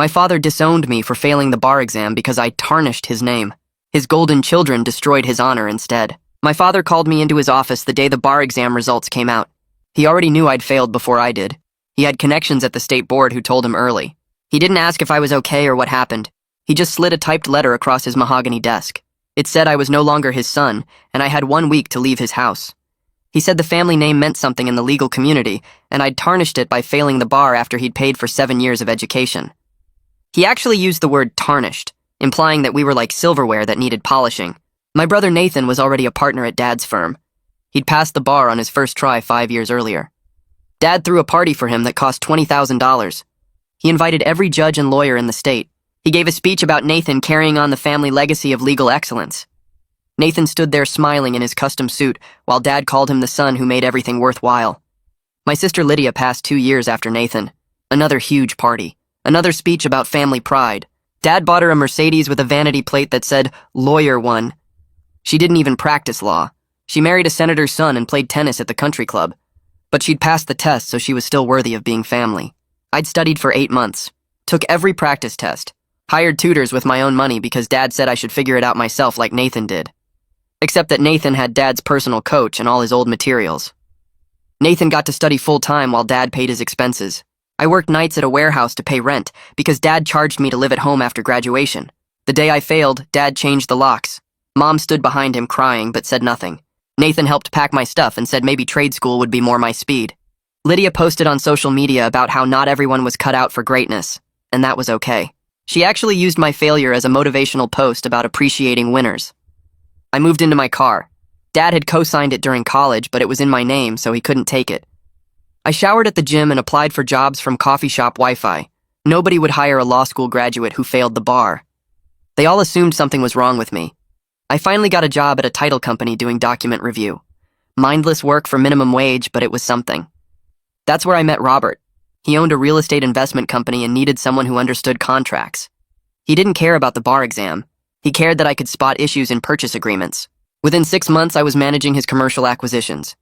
My father disowned me for failing the bar exam because I tarnished his name. His golden children destroyed his honor instead. My father called me into his office the day the bar exam results came out. He already knew I'd failed before I did. He had connections at the state board who told him early. He didn't ask if I was okay or what happened. He just slid a typed letter across his mahogany desk. It said I was no longer his son, and I had 1 week to leave his house. He said the family name meant something in the legal community, and I'd tarnished it by failing the bar after he'd paid for 7 years of education. He actually used the word tarnished, implying that we were like silverware that needed polishing. My brother Nathan was already a partner at Dad's firm. He'd passed the bar on his first try 5 years earlier. Dad threw a party for him that cost $20,000. He invited every judge and lawyer in the state. He gave a speech about Nathan carrying on the family legacy of legal excellence. Nathan stood there smiling in his custom suit, while Dad called him the son who made everything worthwhile. My sister Lydia passed 2 years after Nathan. Another huge party. Another speech about family pride. Dad bought her a Mercedes with a vanity plate that said, "Lawyer 1." She didn't even practice law. She married a senator's son and played tennis at the country club. But she'd passed the test, so she was still worthy of being family. I'd studied for 8 months. Took every practice test. Hired tutors with my own money because Dad said I should figure it out myself like Nathan did. Except that Nathan had Dad's personal coach and all his old materials. Nathan got to study full-time while Dad paid his expenses. I worked nights at a warehouse to pay rent because Dad charged me to live at home after graduation. The day I failed, Dad changed the locks. Mom stood behind him crying but said nothing. Nathan helped pack my stuff and said maybe trade school would be more my speed. Lydia posted on social media about how not everyone was cut out for greatness, and that was okay. She actually used my failure as a motivational post about appreciating winners. I moved into my car. Dad had co-signed it during college, but it was in my name, so he couldn't take it. I showered at the gym and applied for jobs from coffee shop Wi-Fi. Nobody would hire a law school graduate who failed the bar. They all assumed something was wrong with me. I finally got a job at a title company doing document review. Mindless work for minimum wage, but it was something. That's where I met Robert. He owned a real estate investment company and needed someone who understood contracts. He didn't care about the bar exam. He cared that I could spot issues in purchase agreements. Within 6 months, I was managing his commercial acquisitions.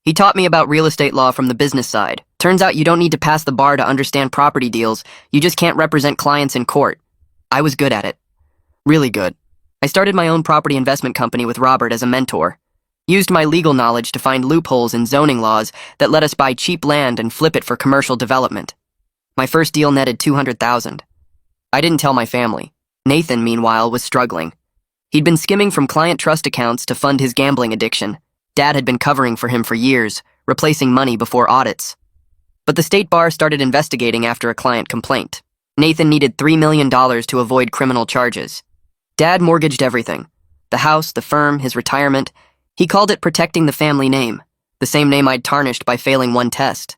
He taught me about real estate law from the business side. Turns out you don't need to pass the bar to understand property deals. You just can't represent clients in court. I was good at it. Really good. I started my own property investment company with Robert as a mentor. Used my legal knowledge to find loopholes in zoning laws that let us buy cheap land and flip it for commercial development. My first deal netted $200,000. I didn't tell my family. Nathan, meanwhile, was struggling. He'd been skimming from client trust accounts to fund his gambling addiction. Dad had been covering for him for years, replacing money before audits. But the state bar started investigating after a client complaint. Nathan needed $3 million to avoid criminal charges. Dad mortgaged everything. The house, the firm, his retirement. He called it protecting the family name, the same name I'd tarnished by failing one test.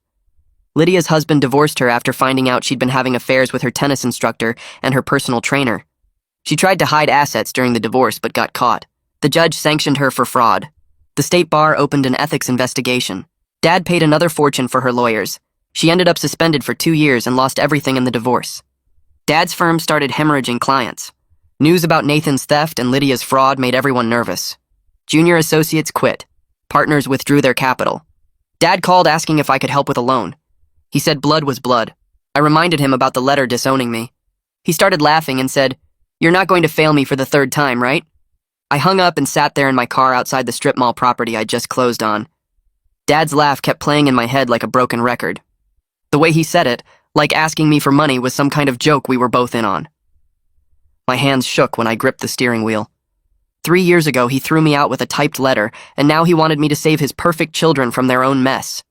Lydia's husband divorced her after finding out she'd been having affairs with her tennis instructor and her personal trainer. She tried to hide assets during the divorce but got caught. The judge sanctioned her for fraud. The state bar opened an ethics investigation. Dad paid another fortune for her lawyers. She ended up suspended for 2 years and lost everything in the divorce. Dad's firm started hemorrhaging clients. News about Nathan's theft and Lydia's fraud made everyone nervous. Junior associates quit. Partners withdrew their capital. Dad called asking if I could help with a loan. He said blood was blood. I reminded him about the letter disowning me. He started laughing and said, "You're not going to fail me for the 3rd time, right?" I hung up and sat there in my car outside the strip mall property I'd just closed on. Dad's laugh kept playing in my head like a broken record. The way he said it, like asking me for money, was some kind of joke we were both in on. My hands shook when I gripped the steering wheel. 3 years ago, he threw me out with a typed letter, and now he wanted me to save his perfect children from their own mess.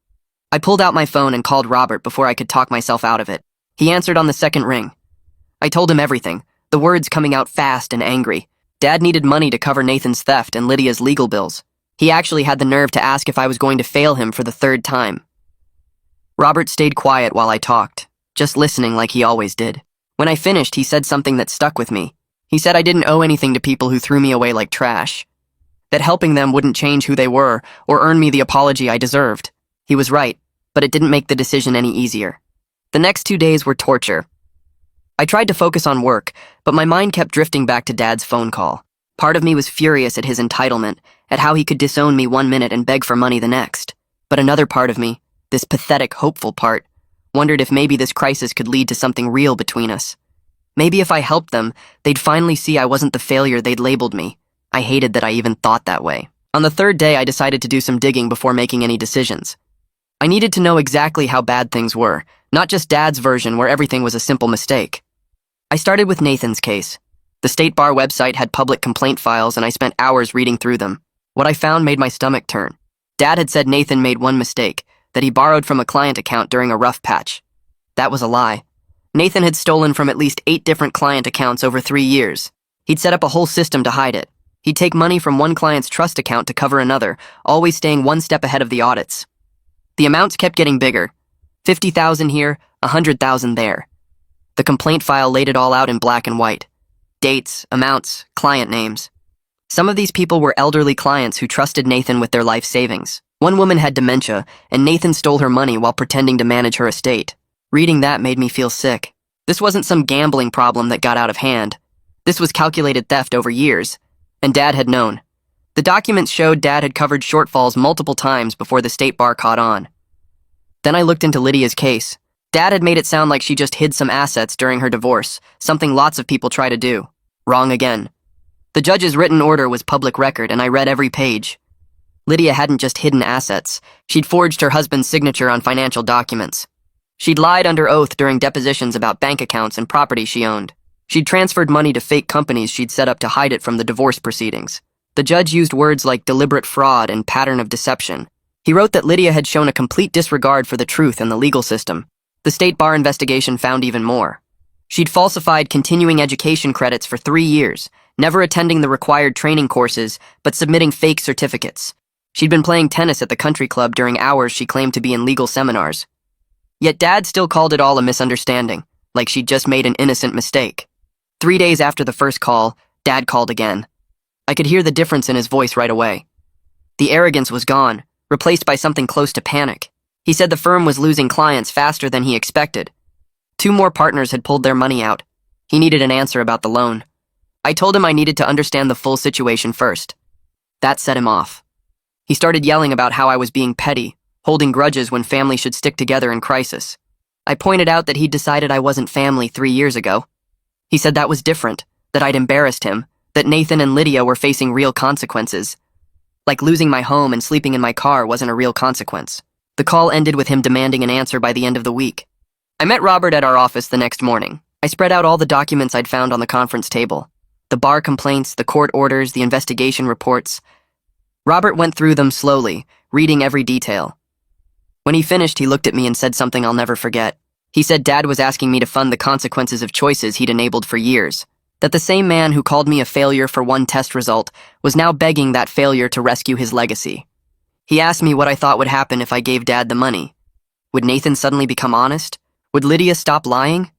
I pulled out my phone and called Robert before I could talk myself out of it. He answered on the second ring. I told him everything, the words coming out fast and angry. Dad needed money to cover Nathan's theft and Lydia's legal bills. He actually had the nerve to ask if I was going to fail him for the 3rd time. Robert stayed quiet while I talked, just listening like he always did. When I finished, he said something that stuck with me. He said I didn't owe anything to people who threw me away like trash. That helping them wouldn't change who they were or earn me the apology I deserved. He was right, but it didn't make the decision any easier. The next 2 days were torture. I tried to focus on work, but my mind kept drifting back to Dad's phone call. Part of me was furious at his entitlement, at how he could disown me 1 minute and beg for money the next. But another part of me, this pathetic, hopeful part, wondered if maybe this crisis could lead to something real between us. Maybe if I helped them, they'd finally see I wasn't the failure they'd labeled me. I hated that I even thought that way. On the third day, I decided to do some digging before making any decisions. I needed to know exactly how bad things were, not just Dad's version where everything was a simple mistake. I started with Nathan's case. The state bar website had public complaint files and I spent hours reading through them. What I found made my stomach turn. Dad had said Nathan made one mistake, that he borrowed from a client account during a rough patch. That was a lie. Nathan had stolen from at least 8 different client accounts over 3 years. He'd set up a whole system to hide it. He'd take money from one client's trust account to cover another, always staying one step ahead of the audits. The amounts kept getting bigger. 50,000 here, 100,000 there. The complaint file laid it all out in black and white. Dates, amounts, client names. Some of these people were elderly clients who trusted Nathan with their life savings. One woman had dementia, and Nathan stole her money while pretending to manage her estate. Reading that made me feel sick. This wasn't some gambling problem that got out of hand. This was calculated theft over years, and Dad had known. The documents showed Dad had covered shortfalls multiple times before the state bar caught on. Then I looked into Lydia's case. Dad had made it sound like she just hid some assets during her divorce, something lots of people try to do. Wrong again. The judge's written order was public record, and I read every page. Lydia hadn't just hidden assets. She'd forged her husband's signature on financial documents. She'd lied under oath during depositions about bank accounts and property she owned. She'd transferred money to fake companies she'd set up to hide it from the divorce proceedings. The judge used words like deliberate fraud and pattern of deception. He wrote that Lydia had shown a complete disregard for the truth and the legal system. The state bar investigation found even more. She'd falsified continuing education credits for 3 years, never attending the required training courses, but submitting fake certificates. She'd been playing tennis at the country club during hours she claimed to be in legal seminars. Yet Dad still called it all a misunderstanding, like she'd just made an innocent mistake. 3 days after the first call, Dad called again. I could hear the difference in his voice right away. The arrogance was gone, replaced by something close to panic. He said the firm was losing clients faster than he expected. 2 more partners had pulled their money out. He needed an answer about the loan. I told him I needed to understand the full situation first. That set him off. He started yelling about how I was being petty, holding grudges when family should stick together in crisis. I pointed out that he'd decided I wasn't family 3 years ago. He said that was different, that I'd embarrassed him, that Nathan and Lydia were facing real consequences. Like losing my home and sleeping in my car wasn't a real consequence. The call ended with him demanding an answer by the end of the week. I met Robert at our office the next morning. I spread out all the documents I'd found on the conference table. The bar complaints, the court orders, the investigation reports. Robert went through them slowly, reading every detail. When he finished, he looked at me and said something I'll never forget. He said Dad was asking me to fund the consequences of choices he'd enabled for years. That the same man who called me a failure for one test result was now begging that failure to rescue his legacy. He asked me what I thought would happen if I gave Dad the money. Would Nathan suddenly become honest? Would Lydia stop lying?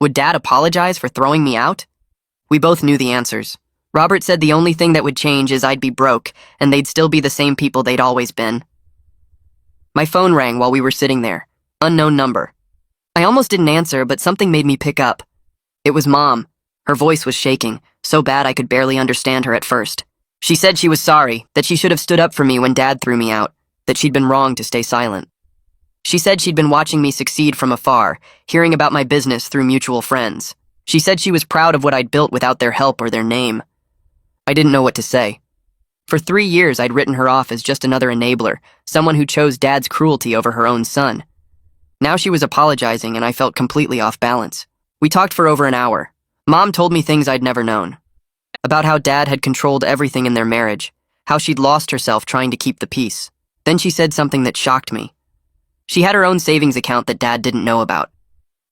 Would Dad apologize for throwing me out? We both knew the answers. Robert said the only thing that would change is I'd be broke, and they'd still be the same people they'd always been. My phone rang while we were sitting there. Unknown number. I almost didn't answer, but something made me pick up. It was Mom. Her voice was shaking, so bad I could barely understand her at first. She said she was sorry, that she should have stood up for me when Dad threw me out, that she'd been wrong to stay silent. She said she'd been watching me succeed from afar, hearing about my business through mutual friends. She said she was proud of what I'd built without their help or their name. I didn't know what to say. For 3 years, I'd written her off as just another enabler, someone who chose Dad's cruelty over her own son. Now she was apologizing, and I felt completely off balance. We talked for over an hour. Mom told me things I'd never known. About how Dad had controlled everything in their marriage, how she'd lost herself trying to keep the peace. Then she said something that shocked me. She had her own savings account that Dad didn't know about.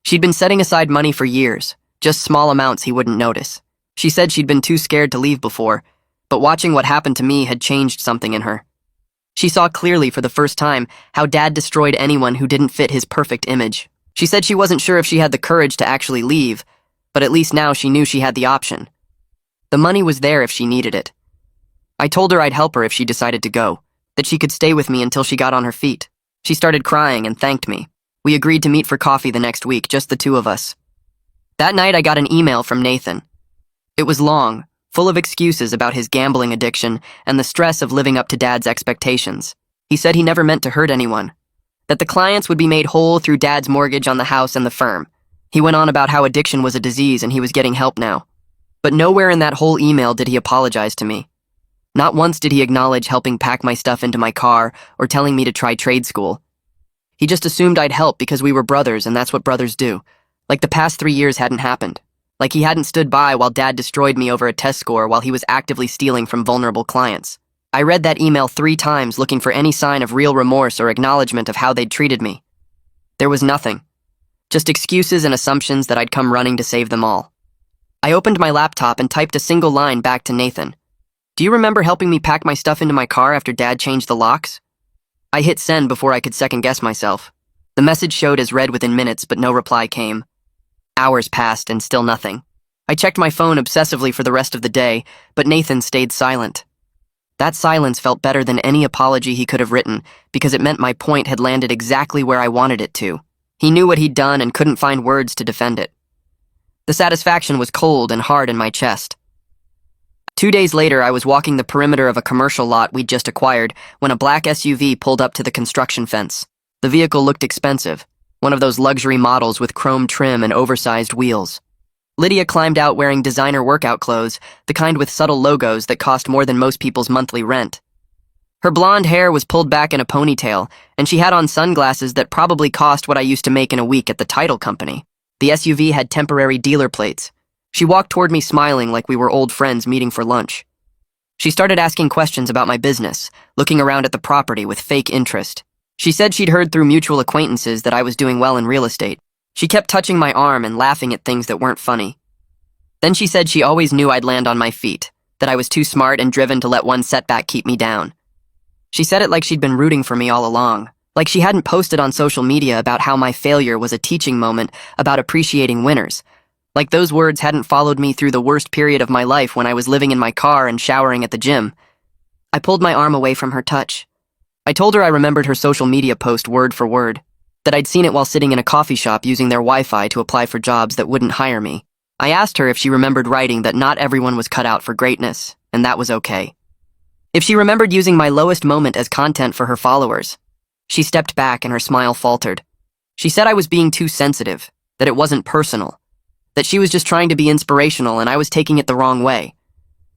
She'd been setting aside money for years, just small amounts he wouldn't notice. She said she'd been too scared to leave before, but watching what happened to me had changed something in her. She saw clearly for the first time how Dad destroyed anyone who didn't fit his perfect image. She said she wasn't sure if she had the courage to actually leave, but at least now she knew she had the option. The money was there if she needed it. I told her I'd help her if she decided to go, that she could stay with me until she got on her feet. She started crying and thanked me. We agreed to meet for coffee the next week, just the 2 of us. That night I got an email from Nathan. It was long, full of excuses about his gambling addiction and the stress of living up to Dad's expectations. He said he never meant to hurt anyone, that the clients would be made whole through Dad's mortgage on the house and the firm. He went on about how addiction was a disease and he was getting help now. But nowhere in that whole email did he apologize to me. Not once did he acknowledge helping pack my stuff into my car or telling me to try trade school. He just assumed I'd help because we were brothers and that's what brothers do. Like the past 3 years hadn't happened. Like he hadn't stood by while Dad destroyed me over a test score while he was actively stealing from vulnerable clients. I read that email 3 times looking for any sign of real remorse or acknowledgement of how they'd treated me. There was nothing. Just excuses and assumptions that I'd come running to save them all. I opened my laptop and typed a single line back to Nathan. Do you remember helping me pack my stuff into my car after Dad changed the locks? I hit send before I could second-guess myself. The message showed as read within minutes, but no reply came. Hours passed and still nothing. I checked my phone obsessively for the rest of the day, but Nathan stayed silent. That silence felt better than any apology he could have written because it meant my point had landed exactly where I wanted it to. He knew what he'd done and couldn't find words to defend it. The satisfaction was cold and hard in my chest. 2 days later, I was walking the perimeter of a commercial lot we'd just acquired when a black SUV pulled up to the construction fence. The vehicle looked expensive, one of those luxury models with chrome trim and oversized wheels. Lydia climbed out wearing designer workout clothes, the kind with subtle logos that cost more than most people's monthly rent. Her blonde hair was pulled back in a ponytail, and she had on sunglasses that probably cost what I used to make in a week at the title company. The SUV had temporary dealer plates. She walked toward me smiling like we were old friends meeting for lunch. She started asking questions about my business, looking around at the property with fake interest. She said she'd heard through mutual acquaintances that I was doing well in real estate. She kept touching my arm and laughing at things that weren't funny. Then she said she always knew I'd land on my feet, that I was too smart and driven to let one setback keep me down. She said it like she'd been rooting for me all along, like she hadn't posted on social media about how my failure was a teaching moment about appreciating winners. Like those words hadn't followed me through the worst period of my life when I was living in my car and showering at the gym. I pulled my arm away from her touch. I told her I remembered her social media post word for word, that I'd seen it while sitting in a coffee shop using their Wi-Fi to apply for jobs that wouldn't hire me. I asked her if she remembered writing that not everyone was cut out for greatness, and that was okay. If she remembered using my lowest moment as content for her followers. She stepped back and her smile faltered. She said I was being too sensitive, that it wasn't personal, that she was just trying to be inspirational and I was taking it the wrong way.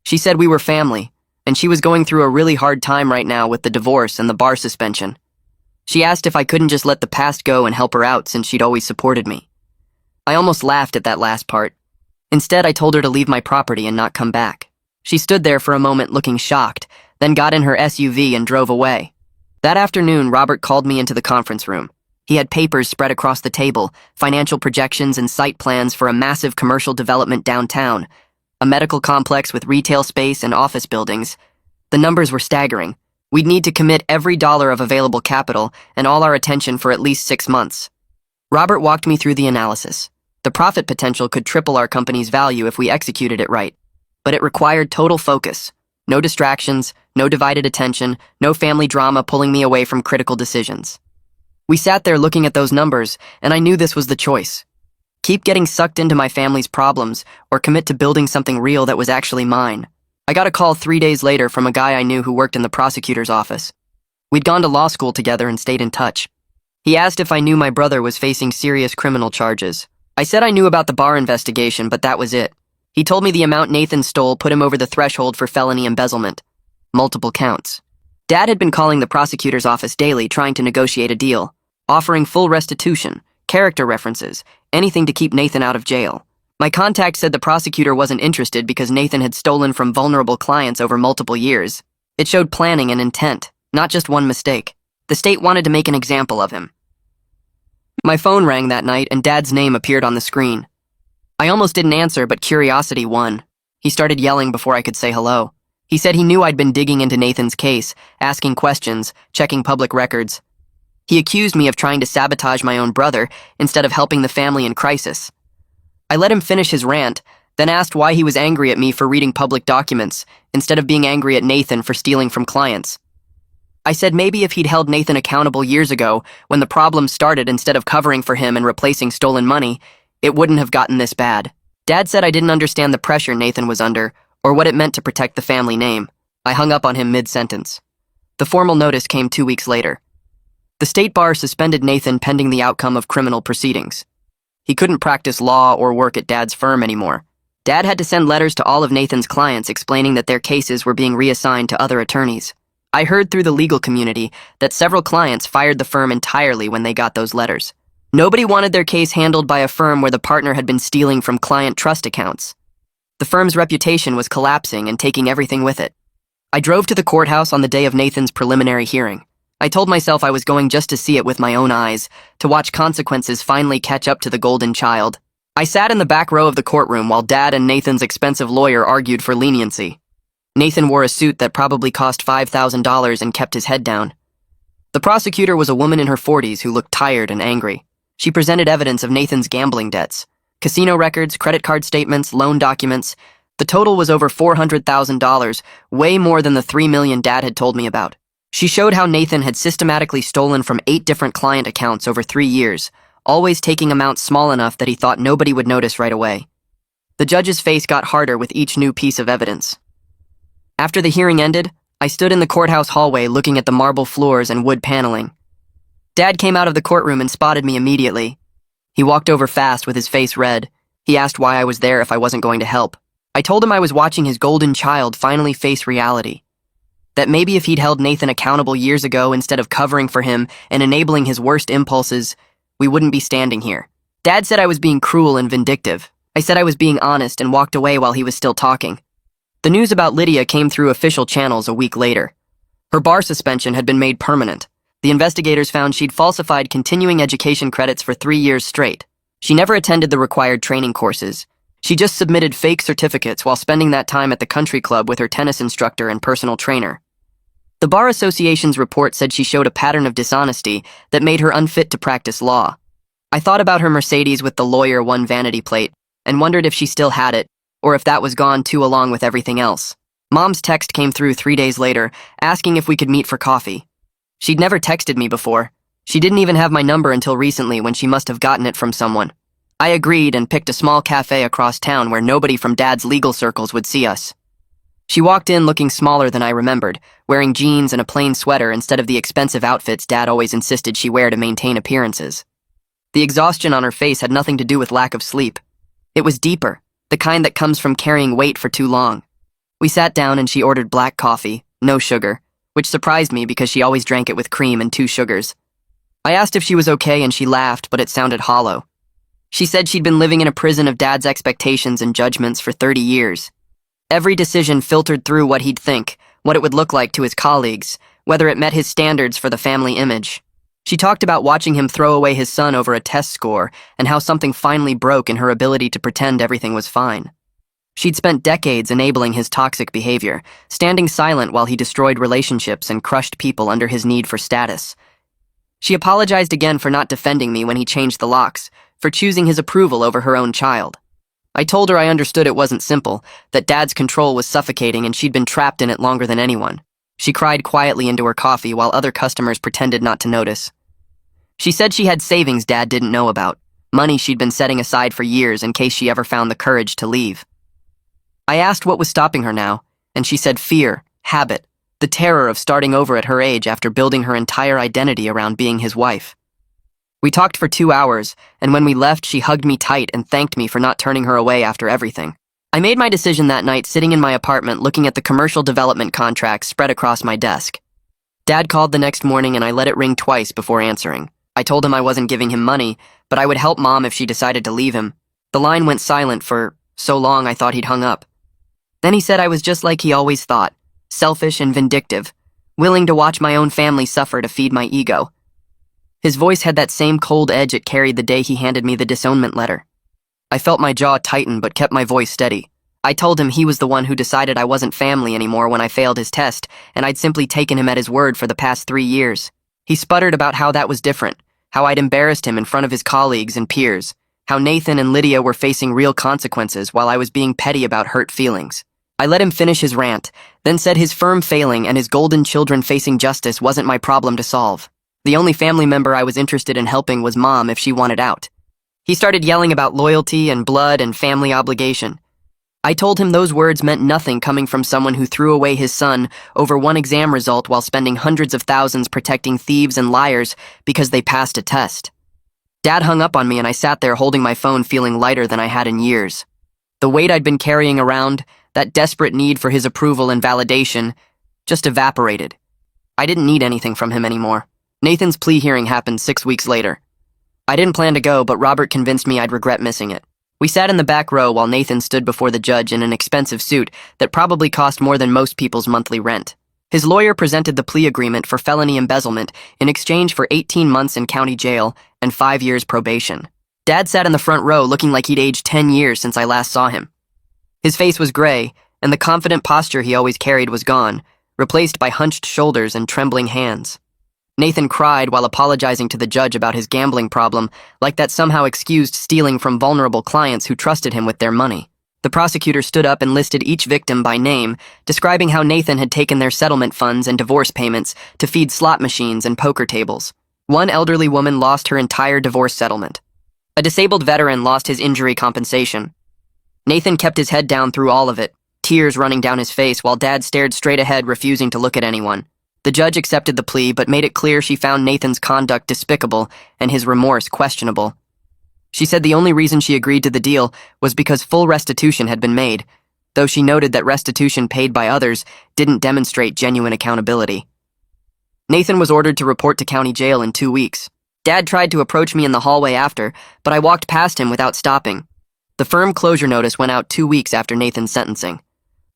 She said we were family, and she was going through a really hard time right now with the divorce and the bar suspension. She asked if I couldn't just let the past go and help her out since she'd always supported me. I almost laughed at that last part. Instead, I told her to leave my property and not come back. She stood there for a moment looking shocked, then got in her SUV and drove away. That afternoon, Robert called me into the conference room. He had papers spread across the table, financial projections and site plans for a massive commercial development downtown, a medical complex with retail space and office buildings. The numbers were staggering. We'd need to commit every dollar of available capital and all our attention for at least 6 months. Robert walked me through the analysis. The profit potential could triple our company's value if we executed it right. But it required total focus. No distractions, no divided attention, no family drama pulling me away from critical decisions. We sat there looking at those numbers, and I knew this was the choice. Keep getting sucked into my family's problems, or commit to building something real that was actually mine. I got a call 3 days later from a guy I knew who worked in the prosecutor's office. We'd gone to law school together and stayed in touch. He asked if I knew my brother was facing serious criminal charges. I said I knew about the bar investigation, but that was it. He told me the amount Nathan stole put him over the threshold for felony embezzlement. Multiple counts. Dad had been calling the prosecutor's office daily trying to negotiate a deal, offering full restitution, character references, anything to keep Nathan out of jail. My contact said the prosecutor wasn't interested because Nathan had stolen from vulnerable clients over multiple years. It showed planning and intent, not just one mistake. The state wanted to make an example of him. My phone rang that night and Dad's name appeared on the screen. I almost didn't answer, but curiosity won. He started yelling before I could say hello. He said he knew I'd been digging into Nathan's case, asking questions, checking public records. He accused me of trying to sabotage my own brother instead of helping the family in crisis. I let him finish his rant, then asked why he was angry at me for reading public documents instead of being angry at Nathan for stealing from clients. I said maybe if he'd held Nathan accountable years ago, when the problem started, instead of covering for him and replacing stolen money, it wouldn't have gotten this bad. Dad said I didn't understand the pressure Nathan was under, or what it meant to protect the family name. I hung up on him mid-sentence. The formal notice came 2 weeks later. The state bar suspended Nathan pending the outcome of criminal proceedings. He couldn't practice law or work at Dad's firm anymore. Dad had to send letters to all of Nathan's clients explaining that their cases were being reassigned to other attorneys. I heard through the legal community that several clients fired the firm entirely when they got those letters. Nobody wanted their case handled by a firm where the partner had been stealing from client trust accounts. The firm's reputation was collapsing and taking everything with it. I drove to the courthouse on the day of Nathan's preliminary hearing. I told myself I was going just to see it with my own eyes, to watch consequences finally catch up to the golden child. I sat in the back row of the courtroom while Dad and Nathan's expensive lawyer argued for leniency. Nathan wore a suit that probably cost $5,000 and kept his head down. The prosecutor was a woman in her 40s who looked tired and angry. She presented evidence of Nathan's gambling debts. Casino records, credit card statements, loan documents. The total was over $400,000, way more than the $3 million Dad had told me about. She showed how Nathan had systematically stolen from 8 different client accounts over 3 years, always taking amounts small enough that he thought nobody would notice right away. The judge's face got harder with each new piece of evidence. After the hearing ended, I stood in the courthouse hallway looking at the marble floors and wood paneling. Dad came out of the courtroom and spotted me immediately. He walked over fast with his face red. He asked why I was there if I wasn't going to help. I told him I was watching his golden child finally face reality. That maybe if he'd held Nathan accountable years ago instead of covering for him and enabling his worst impulses, we wouldn't be standing here. Dad said I was being cruel and vindictive. I said I was being honest and walked away while he was still talking. The news about Lydia came through official channels a week later. Her bar suspension had been made permanent. The investigators found she'd falsified continuing education credits for 3 years straight. She never attended the required training courses. She just submitted fake certificates while spending that time at the country club with her tennis instructor and personal trainer. The Bar Association's report said she showed a pattern of dishonesty that made her unfit to practice law. I thought about her Mercedes with the lawyer one vanity plate and wondered if she still had it, or if that was gone too along with everything else. Mom's text came through 3 days later, asking if we could meet for coffee. She'd never texted me before. She didn't even have my number until recently when she must have gotten it from someone. I agreed and picked a small cafe across town where nobody from Dad's legal circles would see us. She walked in looking smaller than I remembered, wearing jeans and a plain sweater instead of the expensive outfits Dad always insisted she wear to maintain appearances. The exhaustion on her face had nothing to do with lack of sleep. It was deeper, the kind that comes from carrying weight for too long. We sat down and she ordered black coffee, no sugar, which surprised me because she always drank it with cream and 2 sugars. I asked if she was okay and she laughed, but it sounded hollow. She said she'd been living in a prison of Dad's expectations and judgments for 30 years. Every decision filtered through what he'd think, what it would look like to his colleagues, whether it met his standards for the family image. She talked about watching him throw away his son over a test score and how something finally broke in her ability to pretend everything was fine. She'd spent decades enabling his toxic behavior, standing silent while he destroyed relationships and crushed people under his need for status. She apologized again for not defending me when he changed the locks, for choosing his approval over her own child. I told her I understood it wasn't simple, that Dad's control was suffocating and she'd been trapped in it longer than anyone. She cried quietly into her coffee while other customers pretended not to notice. She said she had savings Dad didn't know about, money she'd been setting aside for years in case she ever found the courage to leave. I asked what was stopping her now, and she said fear, habit, the terror of starting over at her age after building her entire identity around being his wife. We talked for 2 hours, and when we left, she hugged me tight and thanked me for not turning her away after everything. I made my decision that night sitting in my apartment looking at the commercial development contracts spread across my desk. Dad called the next morning and I let it ring twice before answering. I told him I wasn't giving him money, but I would help Mom if she decided to leave him. The line went silent for so long I thought he'd hung up. Then he said I was just like he always thought, selfish and vindictive, willing to watch my own family suffer to feed my ego. His voice had that same cold edge it carried the day he handed me the disownment letter. I felt my jaw tighten but kept my voice steady. I told him he was the one who decided I wasn't family anymore when I failed his test, and I'd simply taken him at his word for the past 3 years. He sputtered about how that was different, how I'd embarrassed him in front of his colleagues and peers, how Nathan and Lydia were facing real consequences while I was being petty about hurt feelings. I let him finish his rant, then said his firm failing and his golden children facing justice wasn't my problem to solve. The only family member I was interested in helping was Mom if she wanted out. He started yelling about loyalty and blood and family obligation. I told him those words meant nothing coming from someone who threw away his son over one exam result while spending hundreds of thousands protecting thieves and liars because they passed a test. Dad hung up on me and I sat there holding my phone feeling lighter than I had in years. The weight I'd been carrying around, that desperate need for his approval and validation, just evaporated. I didn't need anything from him anymore. Nathan's plea hearing happened 6 weeks later. I didn't plan to go, but Robert convinced me I'd regret missing it. We sat in the back row while Nathan stood before the judge in an expensive suit that probably cost more than most people's monthly rent. His lawyer presented the plea agreement for felony embezzlement in exchange for 18 months in county jail and 5 years probation. Dad sat in the front row looking like he'd aged 10 years since I last saw him. His face was gray, and the confident posture he always carried was gone, replaced by hunched shoulders and trembling hands. Nathan cried while apologizing to the judge about his gambling problem, like that somehow excused stealing from vulnerable clients who trusted him with their money. The prosecutor stood up and listed each victim by name, describing how Nathan had taken their settlement funds and divorce payments to feed slot machines and poker tables. One elderly woman lost her entire divorce settlement. A disabled veteran lost his injury compensation. Nathan kept his head down through all of it, tears running down his face while Dad stared straight ahead, refusing to look at anyone. The judge accepted the plea, but made it clear she found Nathan's conduct despicable and his remorse questionable. She said the only reason she agreed to the deal was because full restitution had been made, though she noted that restitution paid by others didn't demonstrate genuine accountability. Nathan was ordered to report to county jail in 2 weeks. Dad tried to approach me in the hallway after, but I walked past him without stopping. The firm closure notice went out 2 weeks after Nathan's sentencing.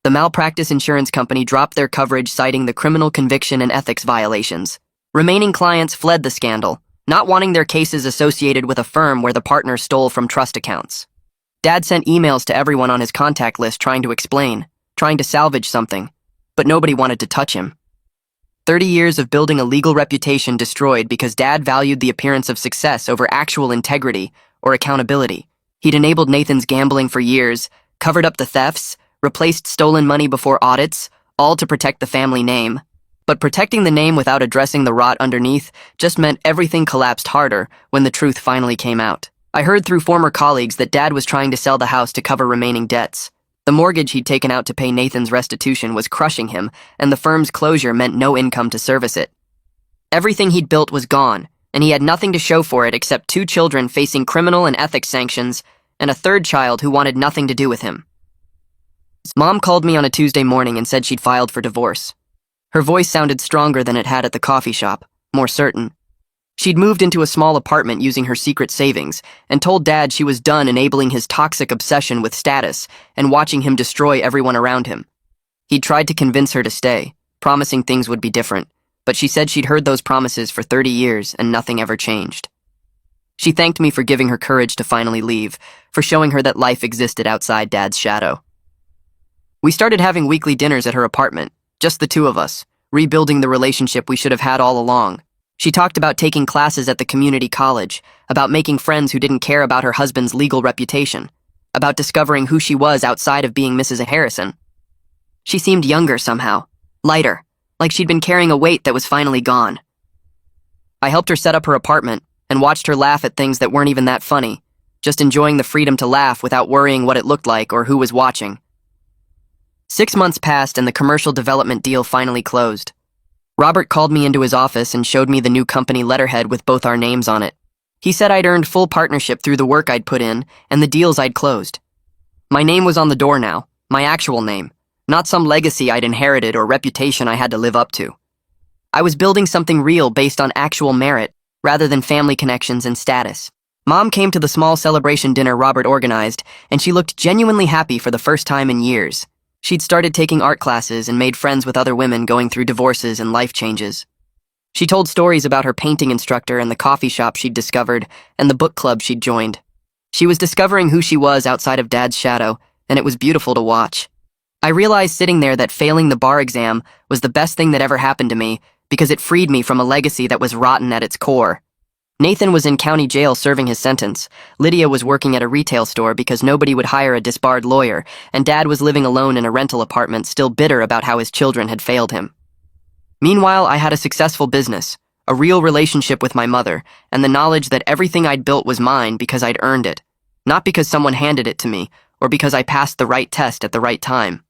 The malpractice insurance company dropped their coverage citing the criminal conviction and ethics violations. Remaining clients fled the scandal, not wanting their cases associated with a firm where the partner stole from trust accounts. Dad sent emails to everyone on his contact list trying to explain, trying to salvage something, but nobody wanted to touch him. 30 years of building a legal reputation destroyed because Dad valued the appearance of success over actual integrity or accountability. He'd enabled Nathan's gambling for years, covered up the thefts, replaced stolen money before audits, all to protect the family name. But protecting the name without addressing the rot underneath just meant everything collapsed harder when the truth finally came out. I heard through former colleagues that Dad was trying to sell the house to cover remaining debts. The mortgage he'd taken out to pay Nathan's restitution was crushing him, and the firm's closure meant no income to service it. Everything he'd built was gone, and he had nothing to show for it except 2 children facing criminal and ethics sanctions, and a 3rd child who wanted nothing to do with him. His mom called me on a Tuesday morning and said she'd filed for divorce. Her voice sounded stronger than it had at the coffee shop, more certain. She'd moved into a small apartment using her secret savings and told Dad she was done enabling his toxic obsession with status and watching him destroy everyone around him. He'd tried to convince her to stay, promising things would be different, but she said she'd heard those promises for 30 years and nothing ever changed. She thanked me for giving her courage to finally leave, for showing her that life existed outside Dad's shadow. We started having weekly dinners at her apartment, just the 2 of us, rebuilding the relationship we should have had all along. She talked about taking classes at the community college, about making friends who didn't care about her husband's legal reputation, about discovering who she was outside of being Mrs. Harrison. She seemed younger somehow, lighter, like she'd been carrying a weight that was finally gone. I helped her set up her apartment and watched her laugh at things that weren't even that funny, just enjoying the freedom to laugh without worrying what it looked like or who was watching. 6 months passed and the commercial development deal finally closed. Robert called me into his office and showed me the new company letterhead with both our names on it. He said I'd earned full partnership through the work I'd put in and the deals I'd closed. My name was on the door now, my actual name, not some legacy I'd inherited or reputation I had to live up to. I was building something real based on actual merit, rather than family connections and status. Mom came to the small celebration dinner Robert organized, and she looked genuinely happy for the first time in years. She'd started taking art classes and made friends with other women going through divorces and life changes. She told stories about her painting instructor and the coffee shop she'd discovered and the book club she'd joined. She was discovering who she was outside of Dad's shadow, and it was beautiful to watch. I realized sitting there that failing the bar exam was the best thing that ever happened to me because it freed me from a legacy that was rotten at its core. Nathan was in county jail serving his sentence. Lydia was working at a retail store because nobody would hire a disbarred lawyer, and Dad was living alone in a rental apartment, still bitter about how his children had failed him. Meanwhile, I had a successful business, a real relationship with my mother, and the knowledge that everything I'd built was mine because I'd earned it, not because someone handed it to me, or because I passed the right test at the right time.